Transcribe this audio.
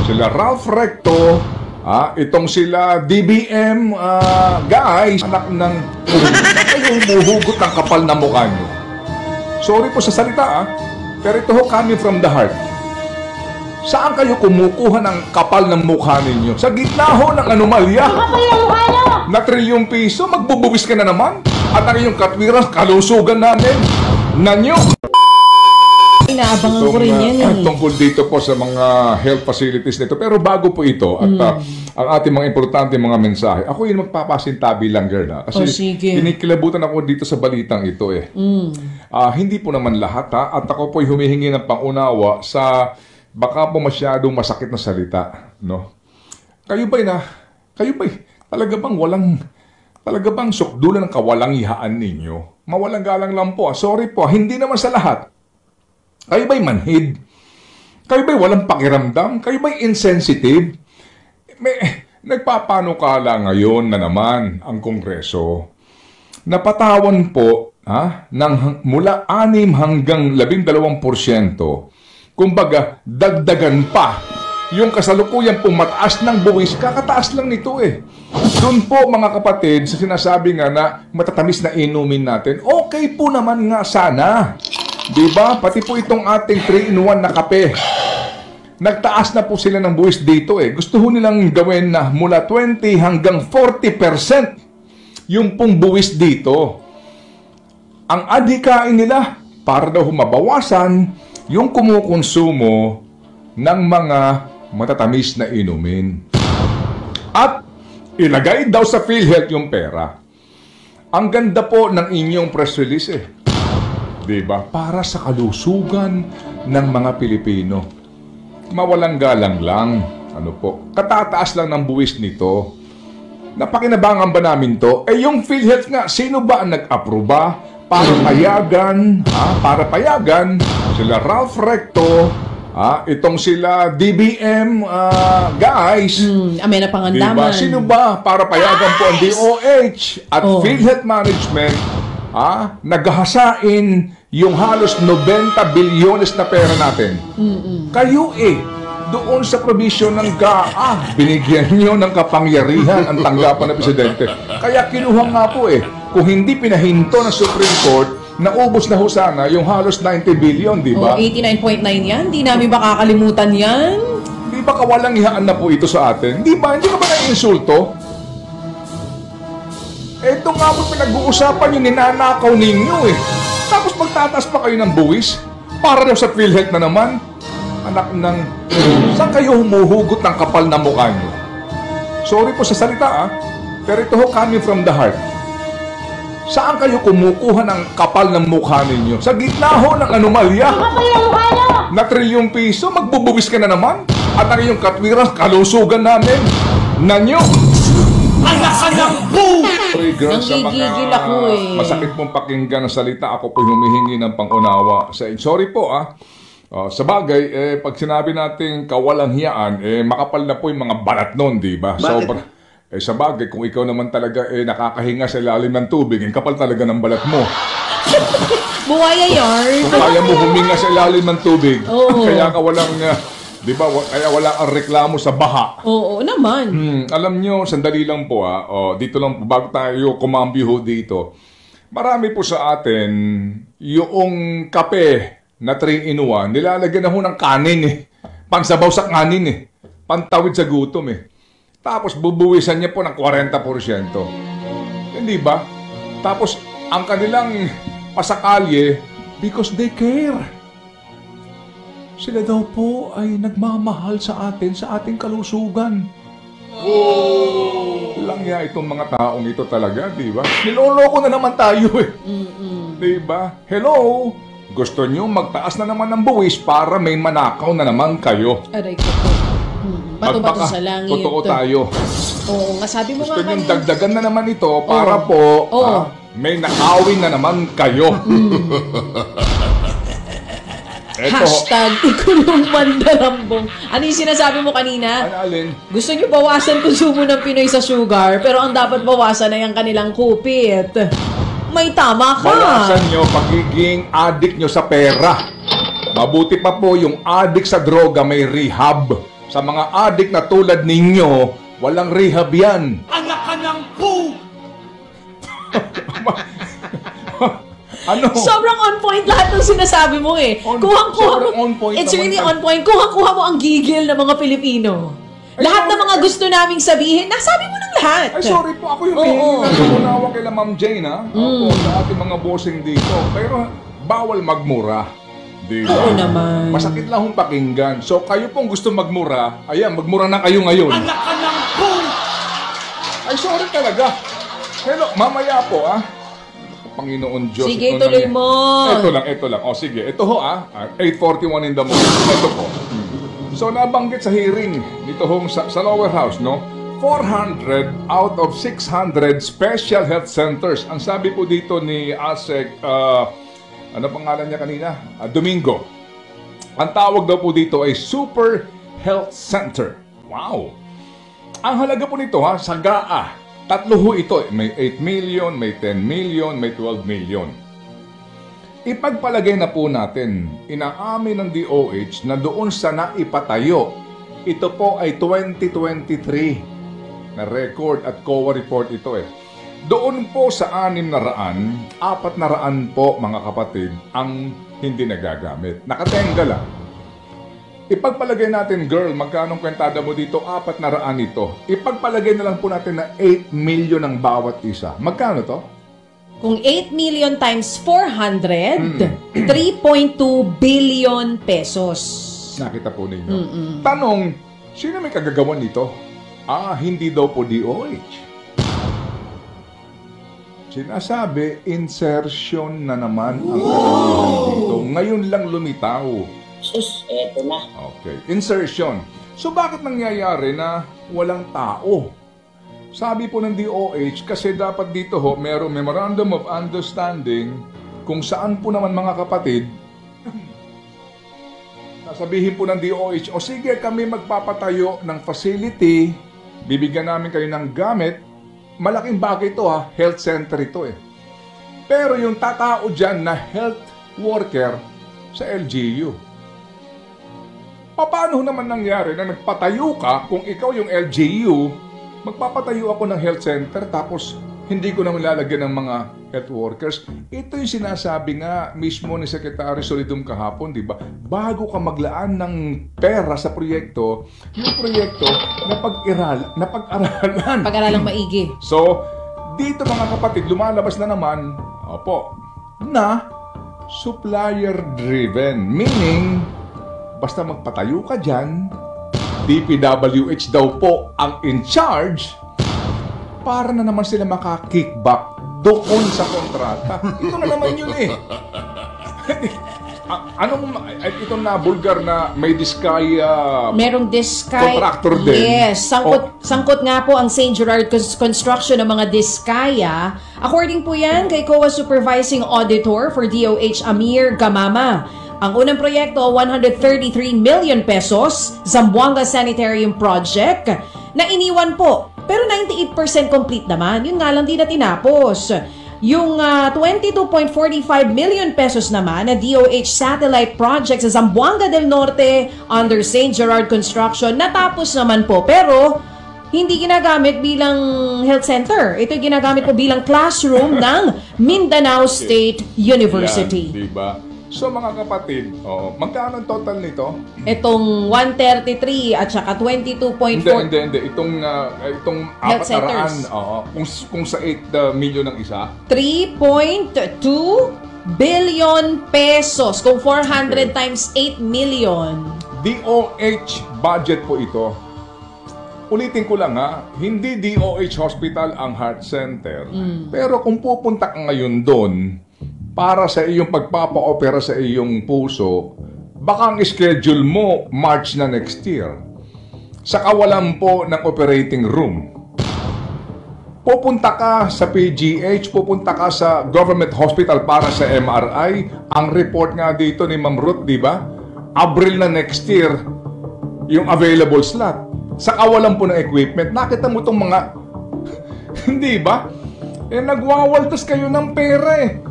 sila Ralph Recto, itong sila DBM, guys, anak ng kayo humuhugot ng kapal na mukha nyo. Sorry po sa salita, pero ito ho coming from the heart. Saan kayo kumukuha ng kapal ng mukha ninyo? Sa gitna ho ng anomalya na trilyong piso, magbubuwis ka na naman. At ang iyong katwiran, kalusugan namin. Nanyo! Inaabangan ko rin yan Tungkol dito po sa mga health facilities nito. Pero bago po ito, at ang ating mga importante mga mensahe, ako yung magpapasintabi lang, girl. Kasi kinikilabutan ako dito sa balitang ito eh. Hindi po naman lahat at ako po humihingi ng pangunawa sa baka po masyadong masakit na salita, no? Kayo ba'y talaga bang sukdulan ng kawalang-ihaan ninyo? Mawalang galang lang po. Sorry po, hindi naman sa lahat. Kayo ba'y manhid? Kayo ba'y walang pakiramdam? Kayo ba'y insensitive? Nagpapanukala ngayon na naman ang Kongreso. Napatawan po ng mula 6 hanggang 12%. Kumbaga, dagdagan pa. Yung kasalukuyan pong mataas ng buwis, kakataas lang nito eh. Doon po mga kapatid, sa sinasabi nga na matatamis na inumin natin, okay po naman nga sana. Diba? Pati po itong ating 3-in-1 na kape. Nagtaas na po sila ng buwis dito eh. Gusto ho nilang gawin na mula 20 hanggang 40% yung pong buwis dito. Ang adhikain nila, para daw mabawasan yung kumukonsumo ng mga matatamis na inumin. At ilagay daw sa PhilHealth yung pera. Ang ganda po ng inyong press release eh. Diba? Para sa kalusugan ng mga Pilipino. Mawalang galang lang. Ano po? Katataas lang ng buwis nito. Napakinabangan ba namin to? Eh yung PhilHealth nga, sino ba ang nag-aproba? Para payagan sila Ralph Recto, itong sila DBM, guys. Amena Pangandaman. Diba? Sino ba para payagan po ang DOH at PhilHealth Management, naghahasain yung halos 90 bilyones na pera natin. Kayo doon sa provision ng GAA, binigyan nyo ng kapangyarihan ang tanggapan ng presidente. Kaya kinuha nga po kung hindi pinahinto ng Supreme Court, naubos na ho sana yung halos 90 billion, di ba? 89.9 yan? Di namin ba kakalimutan yan? Di ba kawalang ihaan na po ito sa atin? Di ba? Hindi ka ba naiinsulto? Ito nga po pinag-uusapan yung ninanakaw ninyo Tapos magtataas pa kayo ng buwis? Para daw sa PhilHealth na naman? Anak ng... Saan kayo humuhugot ng kapal na mukha nyo? Sorry po sa salita pero ito ho coming from the heart. Saan kayo kumukuha ng kapal ng mukha ninyo? Sa gitna ho ng anomalya na trilyong piso, magbubuwis ka na naman. At ang iyong katwiran, kalusugan namin. Nanyo! Anak-anak po! Nanggigigil ako masakit pong pakinggan ng salita, ako po humihingi ng pangunawa. Sorry po sa bagay, pag sinabi natin kawalang hiyaan, makapal na po yung mga balat nun, di ba? Sa bagay, kung ikaw naman talaga nakakahinga sa ilalim ng tubig, kapal talaga ng balat mo. Buwaya yarn. Kung kaya mo huminga sa ilalim ng tubig, kaya ka walang, di ba, kaya wala ang reklamo sa baha. Oo naman. Alam nyo, sandali lang po dito lang, bago tayo kumambyo dito, marami po sa atin, yung kape na 3-in-1, nilalagyan na ho ng kanin Pansabaw sa kanin Pantawid sa gutom Tapos bubuwisan niya po ng 40%. Hindi ba? Tapos ang kanilang pasakalye, because they care. Sila daw po ay nagmamahal sa atin, sa ating kalusugan. Langya itong mga taong ito talaga, di ba? Niloloko na naman tayo Di ba? Hello? Gusto nyo magtaas na naman ng buwis para may manakaw na naman kayo. Aray ko po. Bato-bato sa langit. Totoo tayo. Oo nga, sabi mo gusto nyo dagdagan na naman ito para po may nakawin na naman kayo. Hashtag ikulong mandalambong. Ano yung sinasabi mo kanina? Ano, Alin? Gusto nyo bawasan konsumo ng Pinoy sa sugar, pero ang dapat bawasan ay ang kanilang kupit. May tama ka. Bawasan nyo pagiging addict nyo sa pera. Mabuti pa po yung addict sa droga may rehab. Sa mga adik na tulad ninyo, walang rehab yan. Anak ka ng poo! Ano? Sobrang on point lahat ng sinasabi mo eh. Kuhang-kuha sobrang mo. on point It's naman really yan. on point. Kuhang-kuha mo ang gigil ng mga Pilipino. Lahat ng mga gusto naming sabihin, nasabi mo ng lahat. Ay, sorry po. Ako yung Oo. hihingi ng unawa kila Ma'am Jane, ha? Opo, sa ating mga bossing dito. Pero bawal magmura. Di ba? Oo naman. Masakit lang hong pakinggan. So, kayo pong gusto magmura, ayan, magmura na kayo ngayon. Anak ka ng poo! Ay, sorry talaga. Hello, mamaya po, ah. Panginoon Diyos. Sige, ito tuloy na- mo. Ito lang. O, sige. Ito ho, 8:41 in the morning. Ito po. So, nabanggit sa hearing nito hong sa lower house, no? 400 out of 600 special health centers. Ang sabi po dito ni ASEC, ano pangalan niya kanina? Domingo. Ang tawag daw po dito ay Super Health Center. Wow! Ang halaga po nito, sa GAA. Tatlo ho ito. May 8 million, may 10 million, may 12 million. Ipagpalagay na po natin, inaamin ng DOH na doon sa naipatayo, ito po ay 2023 na record at COA report ito eh. Doon po sa 600, 400 po mga kapatid ang hindi nagagamit. Nakatenga lang. Ipagpalagay natin, girl, magkano kwentada mo dito? 400 ito. Ipagpalagay na lang po natin na 8 million ang bawat isa. Magkano to? Kung 8 million times 400, 3.2 billion pesos. Nakita po ninyo. Tanong, sino may kagagawan nito? Hindi daw po DOH. Sinasabi, insertion na naman ang kalamihan dito. Ngayon lang lumitaw. Sus, eto na. Okay. Insertion. So bakit nangyayari na walang tao? Sabi po ng DOH, kasi dapat dito ho, merong Memorandum of Understanding kung saan po naman mga kapatid, sasabihin po ng DOH, o sige kami magpapatayo ng facility, bibigyan namin kayo ng gamit, malaking bagay ito health center ito eh. Pero yung tatao dyan na health worker sa LGU, paano naman nangyari na nagpatayo ka kung ikaw yung LGU, magpapatayo ako ng health center tapos hindi ko naman lalagyan ng mga health workers? Ito yung sinasabi nga mismo ni Secretary Solidum kahapon, di ba? Bago ka maglaan ng pera sa proyekto, yung proyekto na pag-aralan. Pag-aralang maigi. So, dito mga kapatid, lumalabas na naman, na supplier-driven. Meaning, basta magpatayo ka dyan, DPWH daw po ang in charge para na naman sila maka-kickback doon sa kontrata. Ito na naman yun eh. Itong na bulgar na may Diskaya Merong Diskaya. contractor din. Yes. Sangkot nga po ang St. Gerard Construction ng mga Diskaya. According po yan kay COA Supervising Auditor for DOH Amir Gamama. Ang unang proyekto, 133 million pesos, Zamboanga Sanitarium Project, na iniwan po. Pero 98% complete naman. Yun nga lang di na tinapos. Yung 22.45 million pesos naman na DOH Satellite Project sa Zamboanga del Norte under St. Gerard Construction, natapos naman po. Pero hindi ginagamit bilang health center. Ito ginagamit po bilang classroom ng Mindanao State University. Yan, diba? So mga kapatid, magkano ang total nito? Itong 133 at saka 22.4. Hindi. Itong Health 400, centers. kung sa 8 million ang isa. 3.2 billion pesos. Kung 400 times 8 million. DOH budget po ito. Ulitin ko lang hindi DOH hospital ang heart center. Pero kung pupunta ka ngayon doon, para sa iyong pagpapa-opera sa iyong puso, baka ang schedule mo March na next year. Sa kawalan po ng operating room. Pupunta ka sa PGH, pupunta ka sa government hospital para sa MRI. Ang report nga dito ni Ma'am Ruth, di ba? Abril na next year, yung available slot. Sa kawalan po ng equipment, nakita mo itong mga, hindi ba? Nagwawaltas kayo ng pera eh.